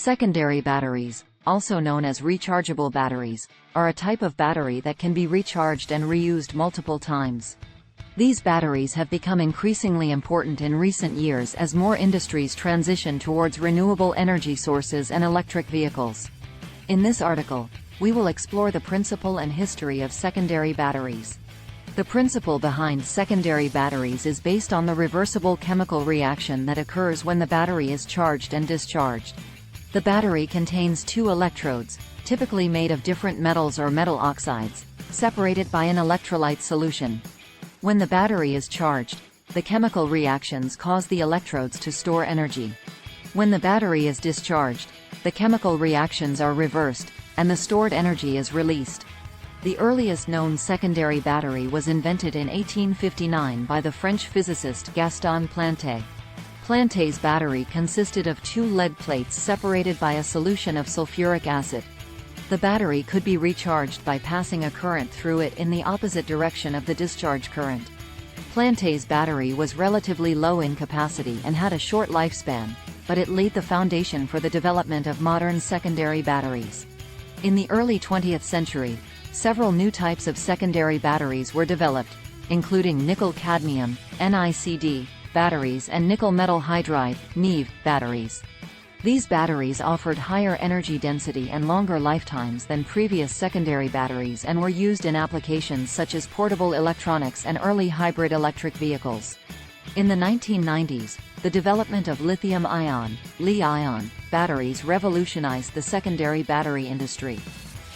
Secondary batteries, also known as rechargeable batteries, are a type of battery that can be recharged and reused multiple times. These batteries have become increasingly important in recent years as more industries transition towards renewable energy sources and electric vehicles. In this article, we will explore the principle and history of secondary batteries. The principle behind secondary batteries is based on the reversible chemical reaction that occurs when the battery is charged and discharged. The battery contains two electrodes, typically made of different metals or metal oxides, separated by an electrolyte solution. When the battery is charged, the chemical reactions cause the electrodes to store energy. When the battery is discharged, the chemical reactions are reversed, and the stored energy is released. The earliest known secondary battery was invented in 1859 by the French physicist Gaston Planté. Planté's battery consisted of two lead plates separated by a solution of sulfuric acid. The battery could be recharged by passing a current through it in the opposite direction of the discharge current. Planté's battery was relatively low in capacity and had a short lifespan, but it laid the foundation for the development of modern secondary batteries. In the early 20th century, several new types of secondary batteries were developed, including nickel-cadmium (NiCd) batteries and nickel metal hydride (NiV) batteries. These batteries offered higher energy density and longer lifetimes than previous secondary batteries and were used in applications such as portable electronics and early hybrid electric vehicles. In the 1990s, the development of lithium-ion (Li-ion) batteries revolutionized the secondary battery industry.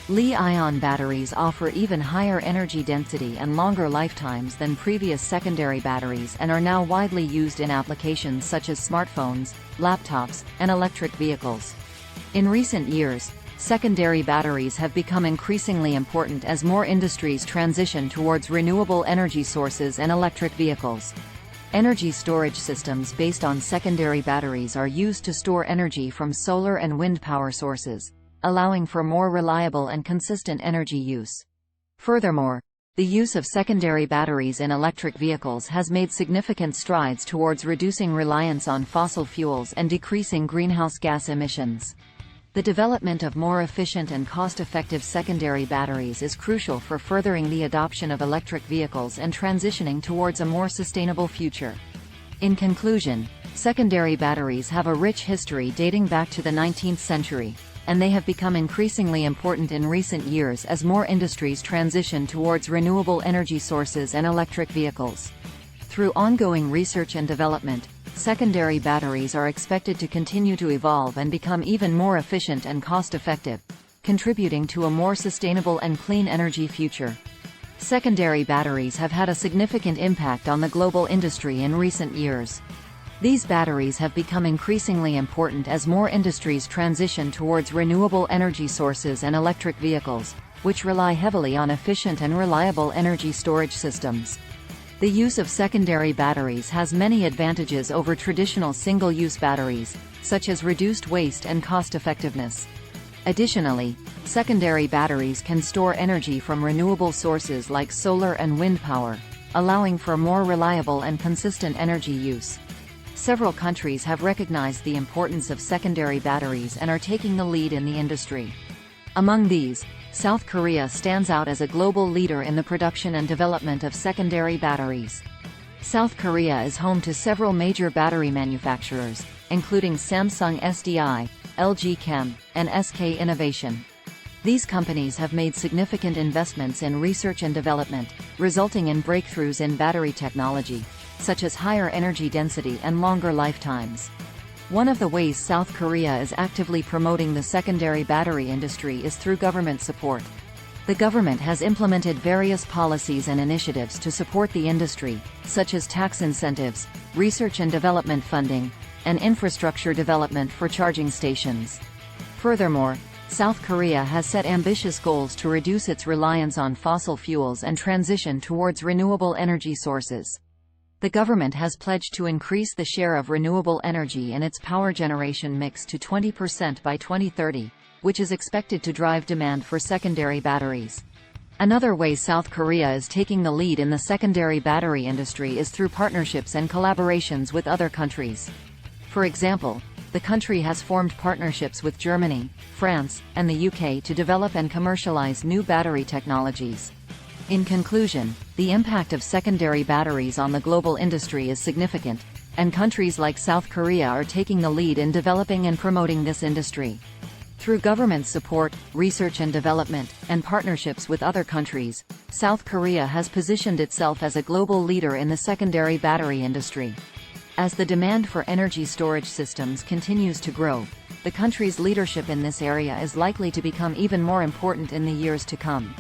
Li-ion batteries offer even higher energy density and longer lifetimes than previous secondary batteries and are now widely used in applications such as smartphones, laptops, and electric vehicles. In recent years, secondary batteries have become increasingly important as more industries transition towards renewable energy sources and electric vehicles. Energy storage systems based on secondary batteries are used to store energy from solar and wind power sources, allowing for more reliable and consistent energy use. Furthermore, the use of secondary batteries in electric vehicles has made significant strides towards reducing reliance on fossil fuels and decreasing greenhouse gas emissions. The development of more efficient and cost-effective secondary batteries is crucial for furthering the adoption of electric vehicles and transitioning towards a more sustainable future. In conclusion, secondary batteries have a rich history dating back to the 19th century, and they have become increasingly important in recent years as more industries transition towards renewable energy sources and electric vehicles. Through ongoing research and development, secondary batteries are expected to continue to evolve and become even more efficient and cost-effective, contributing to a more sustainable and clean energy future. Secondary batteries have had a significant impact on the global industry in recent years. These batteries have become increasingly important as more industries transition towards renewable energy sources and electric vehicles, which rely heavily on efficient and reliable energy storage systems. The use of secondary batteries has many advantages over traditional single-use batteries, such as reduced waste and cost-effectiveness. Additionally, secondary batteries can store energy from renewable sources like solar and wind power, allowing for more reliable and consistent energy use. Several countries have recognized the importance of secondary batteries and are taking the lead in the industry. Among these, South Korea stands out as a global leader in the production and development of secondary batteries. South Korea is home to several major battery manufacturers, including Samsung SDI, LG Chem, and SK Innovation. These companies have made significant investments in research and development, resulting in breakthroughs in battery technology, such as higher energy density and longer lifetimes. One of the ways South Korea is actively promoting the secondary battery industry is through government support. The government has implemented various policies and initiatives to support the industry, such as tax incentives, research and development funding, and infrastructure development for charging stations. Furthermore, South Korea has set ambitious goals to reduce its reliance on fossil fuels and transition towards renewable energy sources. The government has pledged to increase the share of renewable energy in its power generation mix to 20% by 2030, which is expected to drive demand for secondary batteries. Another way South Korea is taking the lead in the secondary battery industry is through partnerships and collaborations with other countries. For example, the country has formed partnerships with Germany, France, and the UK to develop and commercialize new battery technologies. In conclusion, the impact of secondary batteries on the global industry is significant, and countries like South Korea are taking the lead in developing and promoting this industry. Through government support, research and development, and partnerships with other countries, South Korea has positioned itself as a global leader in the secondary battery industry. As the demand for energy storage systems continues to grow, the country's leadership in this area is likely to become even more important in the years to come.